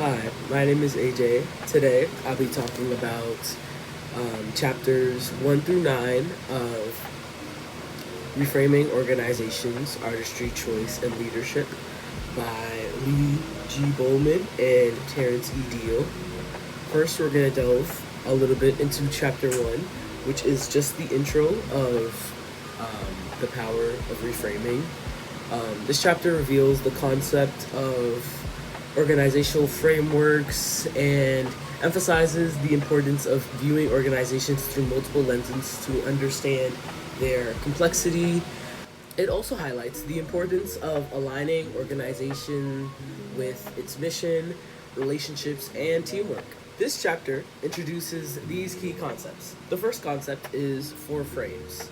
Hi, my name is AJ. Today I'll be talking about chapters 1 through 9 of Reframing Organizations, Artistry, Choice, and Leadership by Lee G. Bolman and Terrence E. Deal. First, we're going to delve a little bit into chapter 1, which is just the intro of the power of reframing. This chapter reveals the concept of organizational frameworks and emphasizes the importance of viewing organizations through multiple lenses to understand their complexity. It also highlights the importance of aligning organization with its mission, relationships, and teamwork. This chapter introduces these key concepts. The first concept is 4 frames.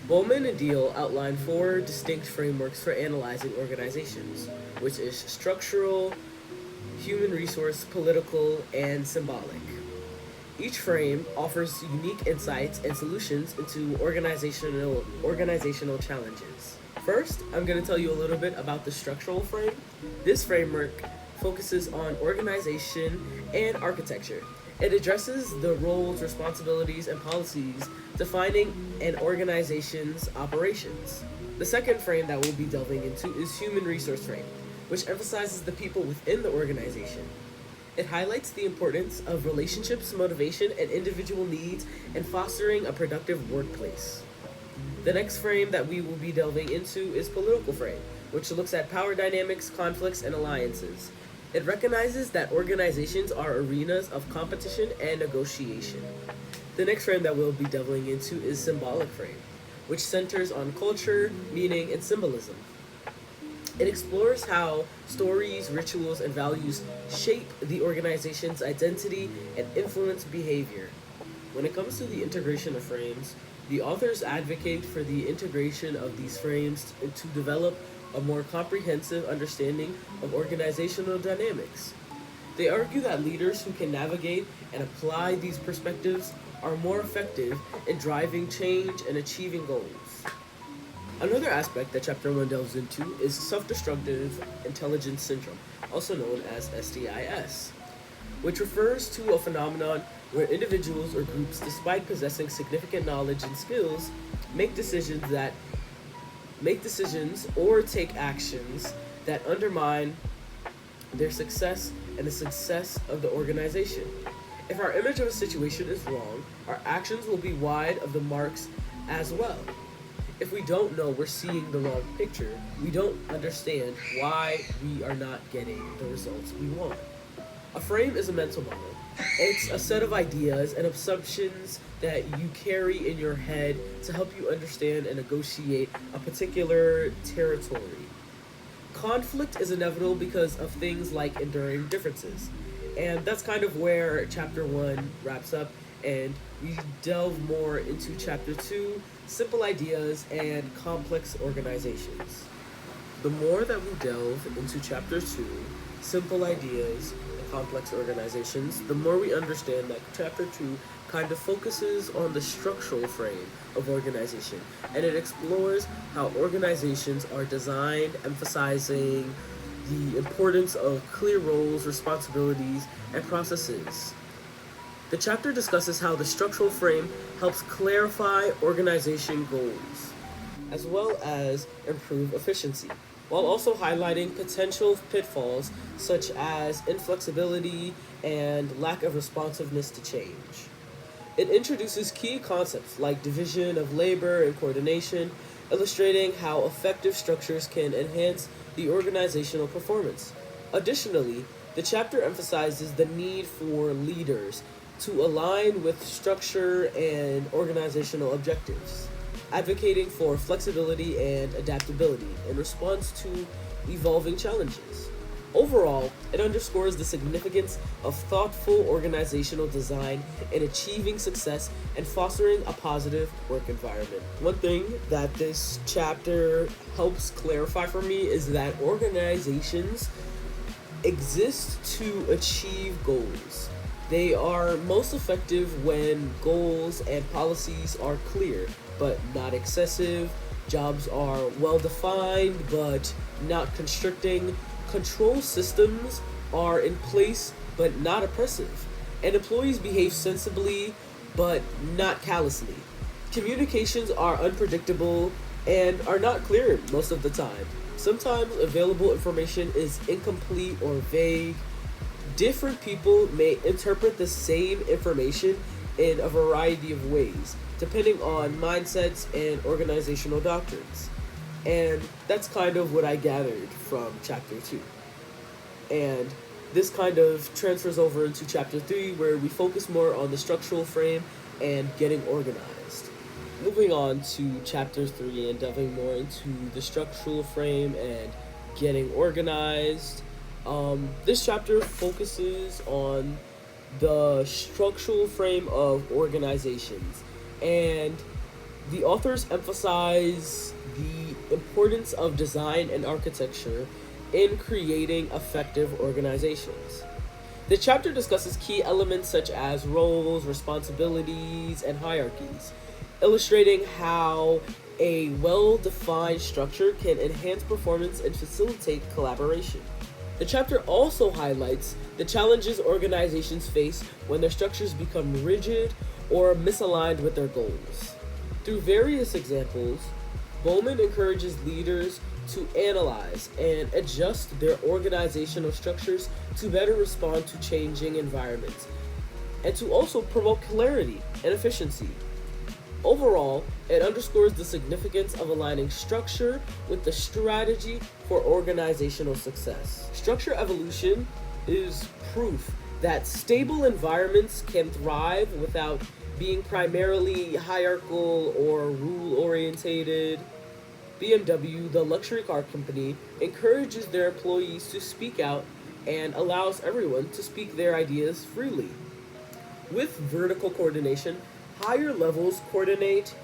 Bolman and Deal outline 4 distinct frameworks for analyzing organizations, which is structural, human resource, political, and symbolic. Each frame offers unique insights and solutions into organizational challenges. First, I'm going to tell you a little bit about the structural frame. This framework focuses on organization and architecture. It addresses the roles, responsibilities, and policies defining an organization's operations. The second frame that we'll be delving into is human resource frame, which emphasizes the people within the organization. It highlights the importance of relationships, motivation, and individual needs in fostering a productive workplace. The next frame that we will be delving into is political frame, which looks at power dynamics, conflicts, and alliances. It recognizes that organizations are arenas of competition and negotiation. The next frame that we'll be delving into is symbolic frame, which centers on culture, meaning, and symbolism. It explores how stories, rituals, and values shape the organization's identity and influence behavior. When it comes to the integration of frames, the authors advocate for the integration of these frames to develop a more comprehensive understanding of organizational dynamics. They argue that leaders who can navigate and apply these perspectives are more effective in driving change and achieving goals. Another aspect that Chapter 1 delves into is self-destructive intelligence syndrome, also known as SDIS, which refers to a phenomenon where individuals or groups, despite possessing significant knowledge and skills, make decisions or take actions that undermine their success and the success of the organization. If our image of a situation is wrong, our actions will be wide of the marks as well. If we don't know we're seeing the wrong picture, we don't understand why we are not getting the results we want. A frame is a mental model. It's a set of ideas and assumptions that you carry in your head to help you understand and negotiate a particular territory. Conflict is inevitable because of things like enduring differences. And that's kind of where Chapter 1 wraps up, and we delve more into Chapter 2, simple ideas and complex organizations. The more that we delve into Chapter 2, simple ideas and complex organizations, the more we understand that Chapter 2 kind of focuses on the structural frame of organization, and it explores how organizations are designed, emphasizing the importance of clear roles, responsibilities, and processes. The chapter discusses how the structural frame helps clarify organization goals, as well as improve efficiency, while also highlighting potential pitfalls such as inflexibility and lack of responsiveness to change. It introduces key concepts like division of labor and coordination, illustrating how effective structures can enhance the organizational performance. Additionally, the chapter emphasizes the need for leaders to align with structure and organizational objectives, advocating for flexibility and adaptability in response to evolving challenges. Overall, it underscores the significance of thoughtful organizational design in achieving success and fostering a positive work environment. One thing that this chapter helps clarify for me is that organizations exist to achieve goals. They are most effective when goals and policies are clear, but not excessive. Jobs are well defined, but not constricting. Control systems are in place but not oppressive, and employees behave sensibly but not callously. Communications are unpredictable and are not clear most of the time. Sometimes available information is incomplete or vague. Different people may interpret the same information in a variety of ways, depending on mindsets and organizational doctrines. And that's kind of what I gathered from chapter 2. And this kind of transfers over into chapter 3, where we focus more on the structural frame and getting organized. Moving on to chapter 3 and delving more into the structural frame and getting organized. This chapter focuses on the structural frame of organizations, and the authors emphasize the importance of design and architecture in creating effective organizations. The chapter discusses key elements such as roles, responsibilities, and hierarchies, illustrating how a well-defined structure can enhance performance and facilitate collaboration. The chapter also highlights the challenges organizations face when their structures become rigid or misaligned with their goals. Through various examples, Bolman encourages leaders to analyze and adjust their organizational structures to better respond to changing environments, and to also promote clarity and efficiency. Overall, it underscores the significance of aligning structure with the strategy for organizational success. Structure evolution is proof that stable environments can thrive without being primarily hierarchical or rule-orientated. BMW, the luxury car company, encourages their employees to speak out and allows everyone to speak their ideas freely. With vertical coordination, higher levels coordinate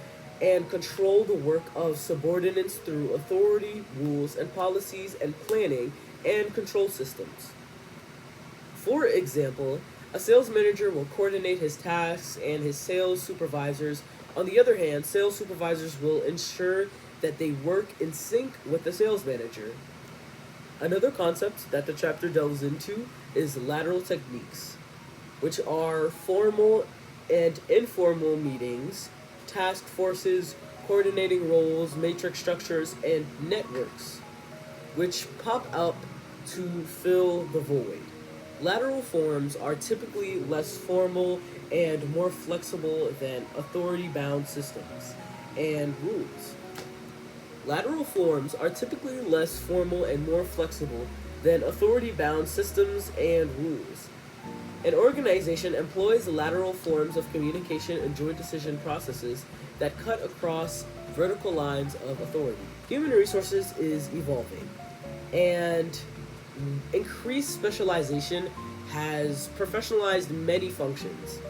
and control the work of subordinates through authority, rules, and policies, and planning and control systems. For example, a sales manager will coordinate his tasks and his sales supervisors. On the other hand, sales supervisors will ensure that they work in sync with the sales manager. Another concept that the chapter delves into is lateral techniques, which are formal and informal meetings, task forces, coordinating roles, matrix structures, and networks, which pop up to fill the void. Lateral forms are typically less formal and more flexible than authority-bound systems and rules. Lateral forms are typically less formal and more flexible than authority-bound systems and rules. An organization employs lateral forms of communication and joint decision processes that cut across vertical lines of authority. Human resources is evolving, and increased specialization has professionalized many functions.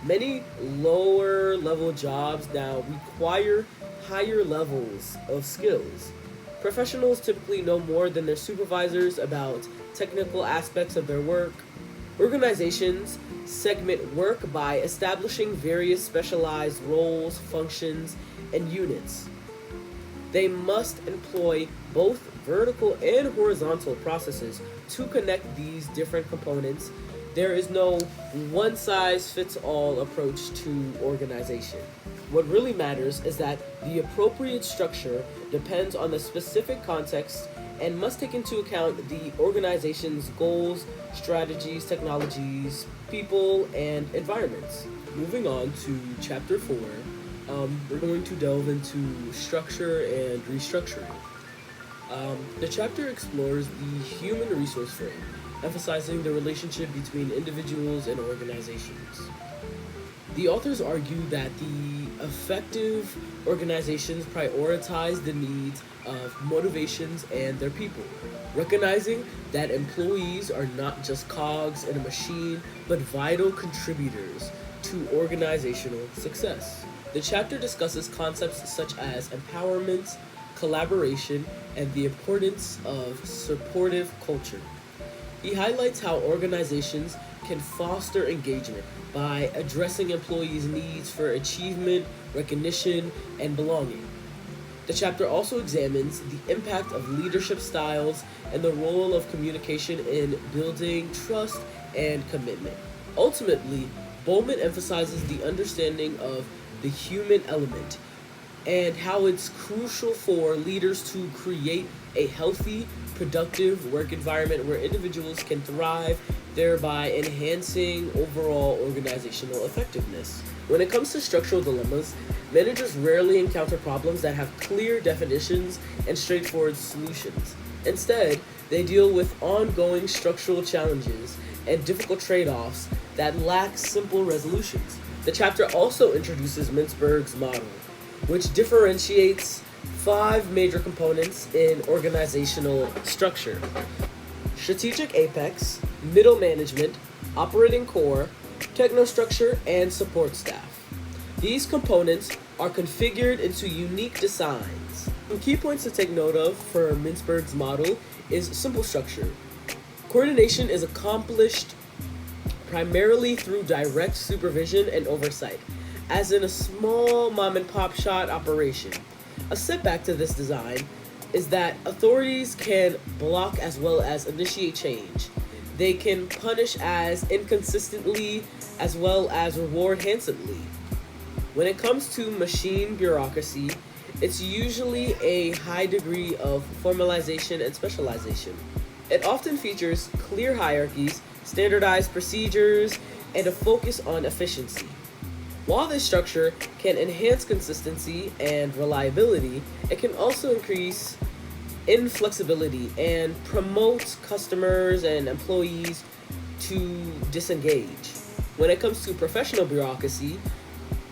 Many lower level jobs now require higher levels of skills. Professionals typically know more than their supervisors about technical aspects of their work. Organizations segment work by establishing various specialized roles, functions, and units. They must employ both vertical and horizontal processes to connect these different components. There is no one-size-fits-all approach to organization. What really matters is that the appropriate structure depends on the specific context and must take into account the organization's goals, strategies, technologies, people, and environments. Moving on to chapter 4, we're going to delve into structure and restructuring. The chapter explores the human resource frame, emphasizing the relationship between individuals and organizations. The authors argue that the effective organizations prioritize the needs of motivations and their people, recognizing that employees are not just cogs in a machine, but vital contributors to organizational success. The chapter discusses concepts such as empowerment, collaboration, and the importance of supportive culture. He highlights how organizations can foster engagement by addressing employees' needs for achievement, recognition, and belonging. The chapter also examines the impact of leadership styles and the role of communication in building trust and commitment. Ultimately, Bolman emphasizes the understanding of the human element and how it's crucial for leaders to create a healthy, productive work environment where individuals can thrive, thereby enhancing overall organizational effectiveness. When it comes to structural dilemmas, managers rarely encounter problems that have clear definitions and straightforward solutions. Instead, they deal with ongoing structural challenges and difficult trade-offs that lack simple resolutions. The chapter also introduces Mintzberg's model, which differentiates 5 major components in organizational structure: strategic apex, middle management, operating core, technostructure, and support staff. These components are configured into unique designs. Some key points to take note of for Mintzberg's model is simple structure. Coordination is accomplished primarily through direct supervision and oversight, as in a small mom-and-pop shop operation. A setback to this design is that authorities can block as well as initiate change. They can punish as inconsistently as well as reward handsomely. When it comes to machine bureaucracy, it's usually a high degree of formalization and specialization. It often features clear hierarchies, standardized procedures, and a focus on efficiency. While this structure can enhance consistency and reliability, it can also increase inflexibility and promote customers and employees to disengage. When it comes to professional bureaucracy,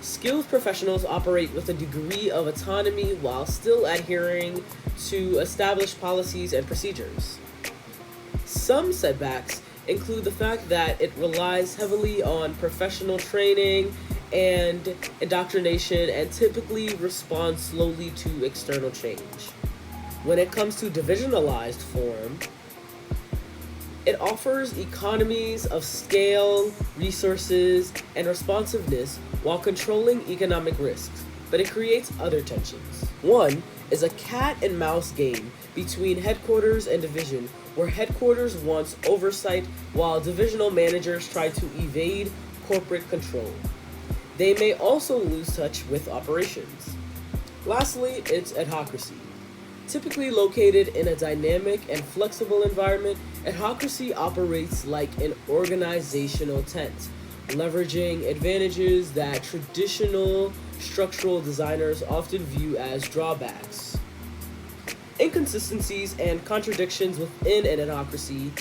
skilled professionals operate with a degree of autonomy while still adhering to established policies and procedures. Some setbacks include the fact that it relies heavily on professional training and indoctrination and typically responds slowly to external change. When it comes to divisionalized form, it offers economies of scale, resources, and responsiveness while controlling economic risks, but it creates other tensions. One is a cat and mouse game between headquarters and division, where headquarters wants oversight while divisional managers try to evade corporate control. They may also lose touch with operations. Lastly, it's adhocracy. Typically located in a dynamic and flexible environment, adhocracy operates like an organizational tent, leveraging advantages that traditional structural designers often view as drawbacks. Inconsistencies and contradictions within an adhocracy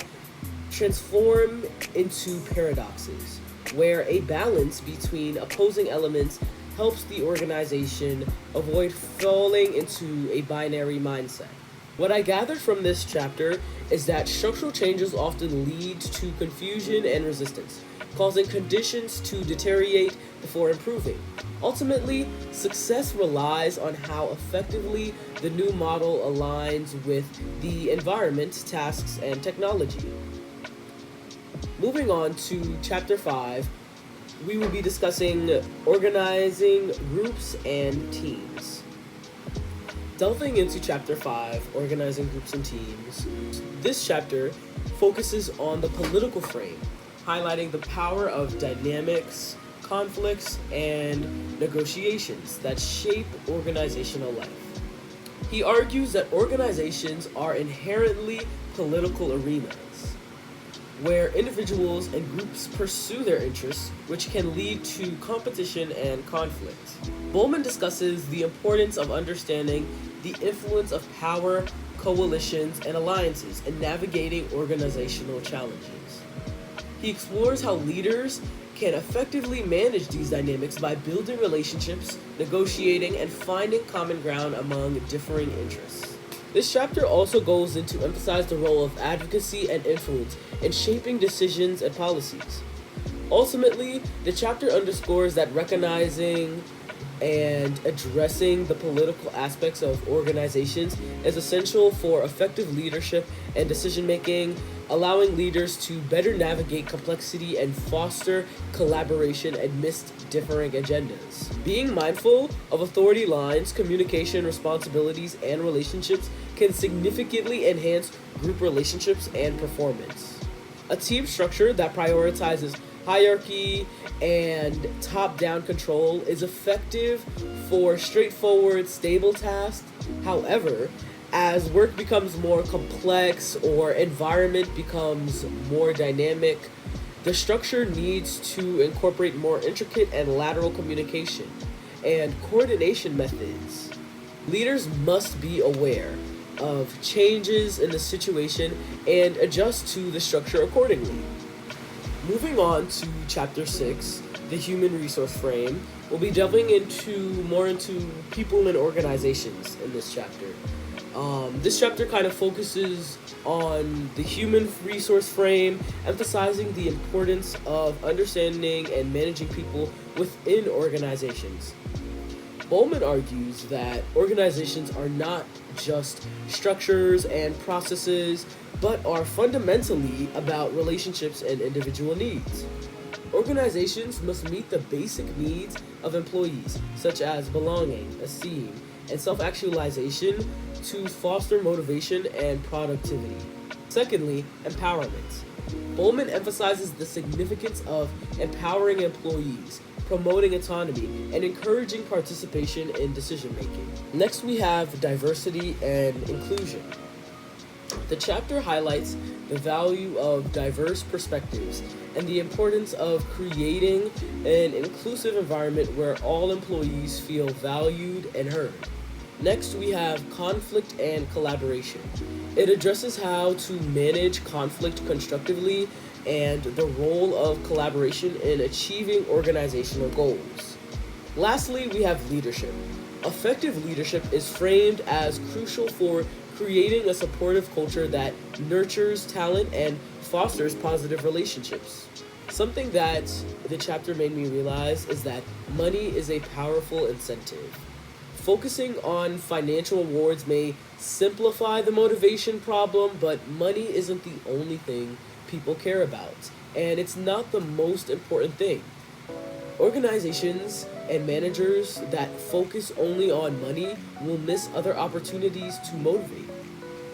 transform into paradoxes, where a balance between opposing elements helps the organization avoid falling into a binary mindset. What I gathered from this chapter is that structural changes often lead to confusion and resistance, causing conditions to deteriorate before improving. Ultimately, success relies on how effectively the new model aligns with the environment, tasks, and technology. Moving on to Chapter 5, we will be discussing organizing groups and teams. Delving into Chapter 5, organizing groups and teams, this chapter focuses on the political frame, highlighting the power of dynamics, conflicts, and negotiations that shape organizational life. He argues that organizations are inherently political arenas, where individuals and groups pursue their interests, which can lead to competition and conflict. Bolman discusses the importance of understanding the influence of power, coalitions, and alliances in navigating organizational challenges. He explores how leaders can effectively manage these dynamics by building relationships, negotiating, and finding common ground among differing interests. This chapter also goes into emphasize the role of advocacy and influence in shaping decisions and policies. Ultimately, the chapter underscores that recognizing and addressing the political aspects of organizations is essential for effective leadership and decision-making, allowing leaders to better navigate complexity and foster collaboration amidst differing agendas. Being mindful of authority lines, communication responsibilities, and relationships can significantly enhance group relationships and performance. A team structure that prioritizes hierarchy and top-down control is effective for straightforward, stable tasks. However, as work becomes more complex or environment becomes more dynamic, the structure needs to incorporate more intricate and lateral communication and coordination methods. Leaders must be aware of changes in the situation and adjust to the structure accordingly. Moving on to Chapter 6, the Human Resource Frame, we'll be delving more into people and organizations in this chapter. This chapter kind of focuses on the human resource frame, emphasizing the importance of understanding and managing people within organizations. Bolman argues that organizations are not just structures and processes, but are fundamentally about relationships and individual needs. Organizations must meet the basic needs of employees, such as belonging, esteem, and self-actualization to foster motivation and productivity. Secondly, empowerment. Bolman emphasizes the significance of empowering employees, promoting autonomy, and encouraging participation in decision-making. Next, we have diversity and inclusion. The chapter highlights the value of diverse perspectives and the importance of creating an inclusive environment where all employees feel valued and heard. Next, we have conflict and collaboration. It addresses how to manage conflict constructively and the role of collaboration in achieving organizational goals. Lastly, we have leadership. Effective leadership is framed as crucial for creating a supportive culture that nurtures talent and fosters positive relationships. Something that the chapter made me realize is that money is a powerful incentive. Focusing on financial rewards may simplify the motivation problem, but money isn't the only thing people care about, and it's not the most important thing. Organizations and managers that focus only on money will miss other opportunities to motivate.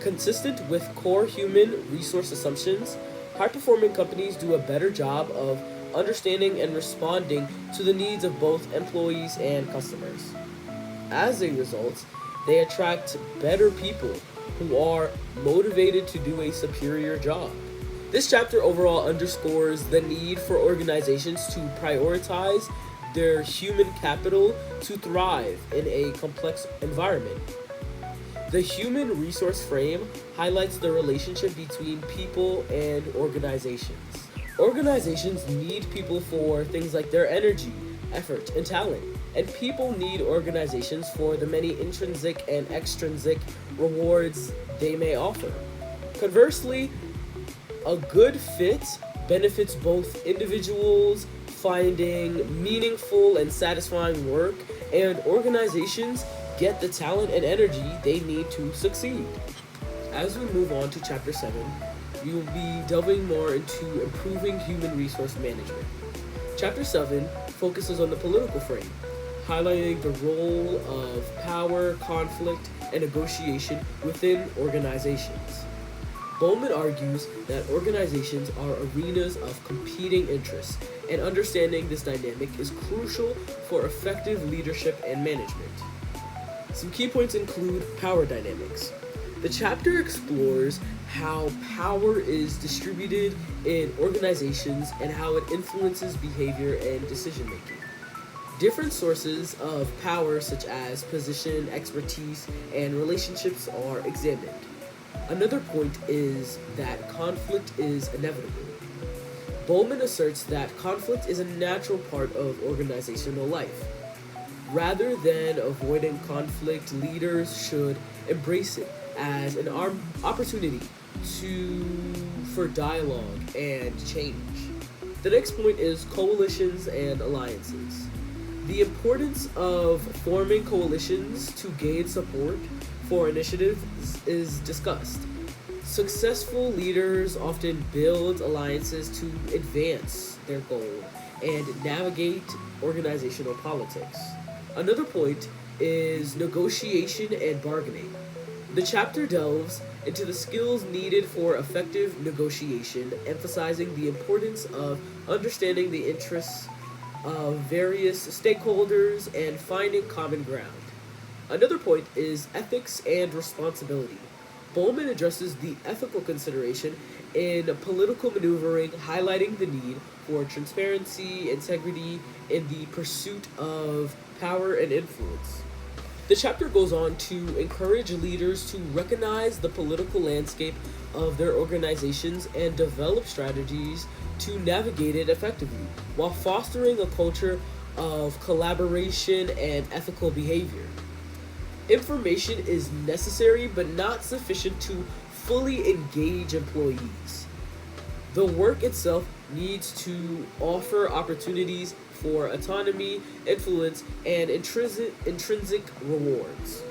Consistent with core human resource assumptions, high-performing companies do a better job of understanding and responding to the needs of both employees and customers. As a result, they attract better people who are motivated to do a superior job. This chapter overall underscores the need for organizations to prioritize their human capital to thrive in a complex environment. The human resource frame highlights the relationship between people and organizations. Organizations need people for things like their energy, effort, and talent, and people need organizations for the many intrinsic and extrinsic rewards they may offer. Conversely, a good fit benefits both individuals finding meaningful and satisfying work, and organizations get the talent and energy they need to succeed. As we move on to Chapter 7, we will be delving more into improving human resource management. Chapter 7 focuses on the political frame, highlighting the role of power, conflict, and negotiation within organizations. Bolman argues that organizations are arenas of competing interests, and understanding this dynamic is crucial for effective leadership and management. Some key points include power dynamics. The chapter explores how power is distributed in organizations and how it influences behavior and decision-making. Different sources of power, such as position, expertise, and relationships, are examined. Another point is that conflict is inevitable. Bolman asserts that conflict is a natural part of organizational life. Rather than avoiding conflict, leaders should embrace it as an opportunity for dialogue and change. The next point is coalitions and alliances. The importance of forming coalitions to gain support for initiatives is discussed. Successful leaders often build alliances to advance their goal and navigate organizational politics. Another point is negotiation and bargaining. The chapter delves into the skills needed for effective negotiation, emphasizing the importance of understanding the interests of various stakeholders and finding common ground. Another point is ethics and responsibility. Bolman addresses the ethical consideration in political maneuvering, highlighting the need for transparency, integrity in the pursuit of power and influence. The chapter goes on to encourage leaders to recognize the political landscape of their organizations and develop strategies to navigate it effectively, while fostering a culture of collaboration and ethical behavior. Information is necessary but not sufficient to fully engage employees. The work itself needs to offer opportunities for autonomy, influence, and intrinsic rewards.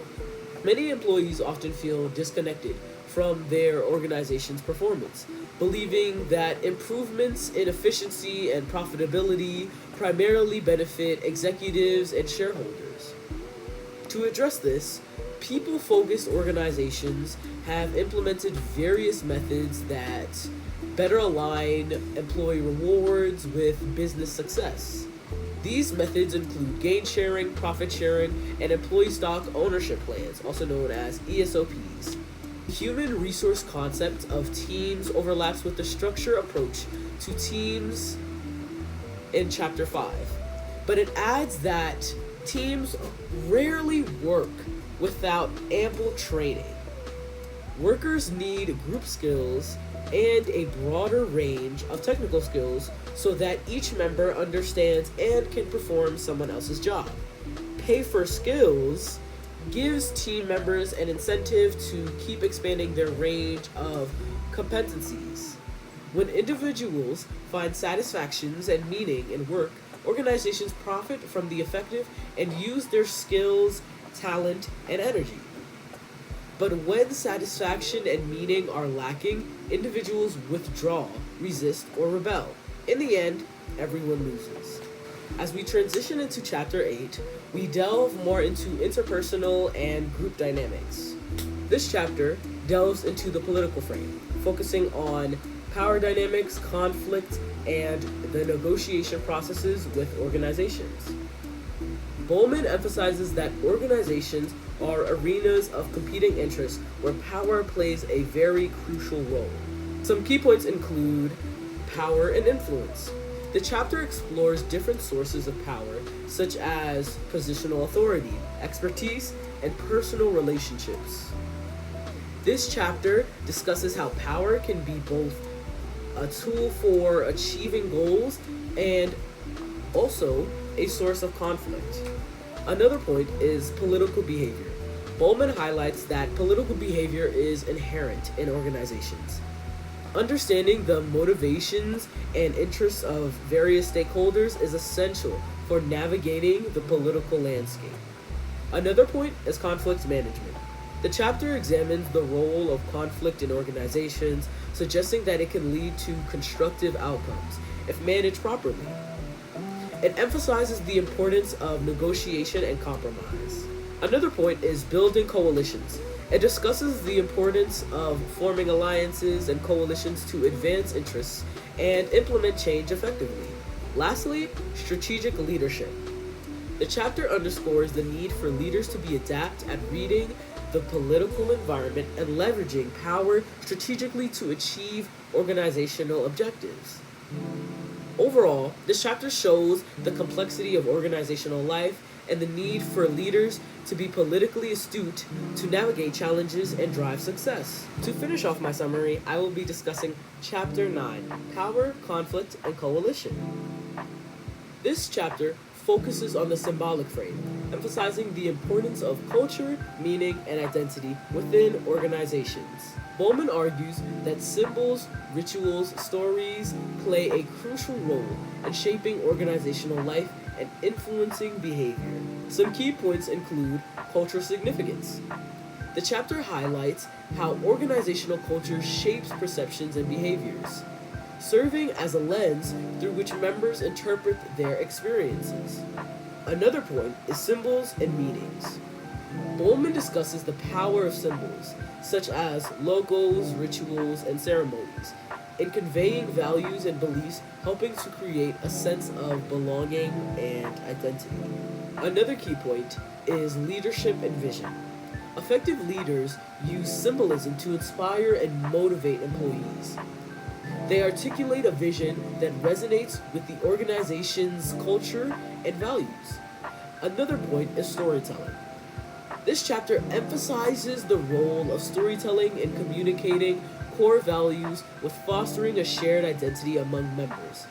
Many employees often feel disconnected from their organization's performance, believing that improvements in efficiency and profitability primarily benefit executives and shareholders. To address this, people-focused organizations have implemented various methods that better align employee rewards with business success. These methods include gain sharing, profit sharing, and employee stock ownership plans, also known as ESOPs. Human resource concept of teams overlaps with the structure approach to teams in Chapter 5, but it adds that teams rarely work without ample training. Workers need group skills and a broader range of technical skills so that each member understands and can perform someone else's job. Pay for skills gives team members an incentive to keep expanding their range of competencies. When individuals find satisfactions and meaning in work, organizations profit from the effective and use their skills, talent, and energy. But when satisfaction and meaning are lacking, individuals withdraw, resist, or rebel. In the end, everyone loses. As we transition into Chapter 8, we delve more into interpersonal and group dynamics. This chapter delves into the political frame, focusing on power dynamics, conflict, and the negotiation processes with organizations. Bolman emphasizes that organizations are arenas of competing interests where power plays a very crucial role. Some key points include power and influence. The chapter explores different sources of power, such as positional authority, expertise, and personal relationships. This chapter discusses how power can be both a tool for achieving goals and also a source of conflict. Another point is political behavior. Bolman highlights that political behavior is inherent in organizations. Understanding the motivations and interests of various stakeholders is essential for navigating the political landscape. Another point is conflict management. The chapter examines the role of conflict in organizations, suggesting that it can lead to constructive outcomes if managed properly. It emphasizes the importance of negotiation and compromise. Another point is building coalitions. It discusses the importance of forming alliances and coalitions to advance interests and implement change effectively. Lastly, strategic leadership. The chapter underscores the need for leaders to be adept at reading the political environment and leveraging power strategically to achieve organizational objectives. Overall, this chapter shows the complexity of organizational life and the need for leaders to be politically astute to navigate challenges and drive success. To finish off my summary, I will be discussing Chapter 9, Power, Conflict, and Coalition. This chapter focuses on the symbolic frame, emphasizing the importance of culture, meaning, and identity within organizations. Bolman argues that symbols, rituals, stories play a crucial role in shaping organizational life and influencing behavior. Some key points include cultural significance. The chapter highlights how organizational culture shapes perceptions and behaviors, serving as a lens through which members interpret their experiences. Another point is symbols and meanings. Bolman discusses the power of symbols, such as logos, rituals, and ceremonies, in conveying values and beliefs, helping to create a sense of belonging and identity. Another key point is leadership and vision. Effective leaders use symbolism to inspire and motivate employees. They articulate a vision that resonates with the organization's culture and values. Another point is storytelling. This chapter emphasizes the role of storytelling in communicating core values with fostering a shared identity among members.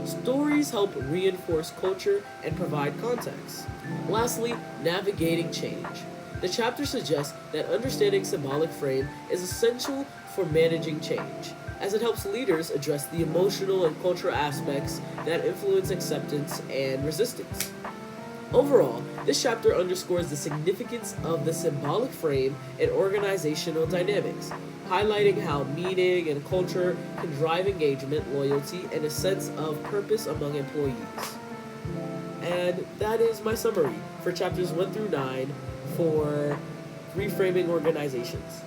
Stories help reinforce culture and provide context. Lastly, navigating change. The chapter suggests that understanding symbolic frame is essential for managing change, as it helps leaders address the emotional and cultural aspects that influence acceptance and resistance. Overall, this chapter underscores the significance of the symbolic frame in organizational dynamics, highlighting how meaning and culture can drive engagement, loyalty, and a sense of purpose among employees. And that is my summary for chapters 1 through 9 for reframing organizations.